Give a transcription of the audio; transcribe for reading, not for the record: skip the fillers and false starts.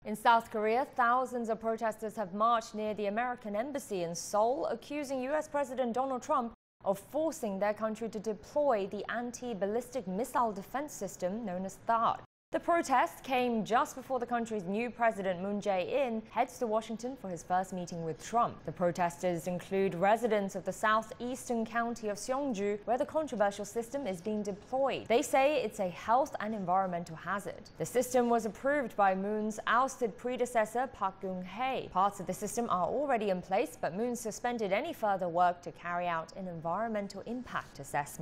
In South Korea, thousands of protesters have marched near the American embassy in Seoul, accusing U.S. President Donald Trump of forcing their country to deploy the anti-ballistic missile defense system known as THAAD. The protest came just before the country's new president, Moon Jae-in, heads to Washington for his first meeting with Trump. The protesters include residents of the southeastern county of Seongju, where the controversial system is being deployed. They say it's a health and environmental hazard. The system was approved by Moon's ousted predecessor, Park Geun-hye. Parts of the system are already in place, but Moon suspended any further work to carry out an environmental impact assessment.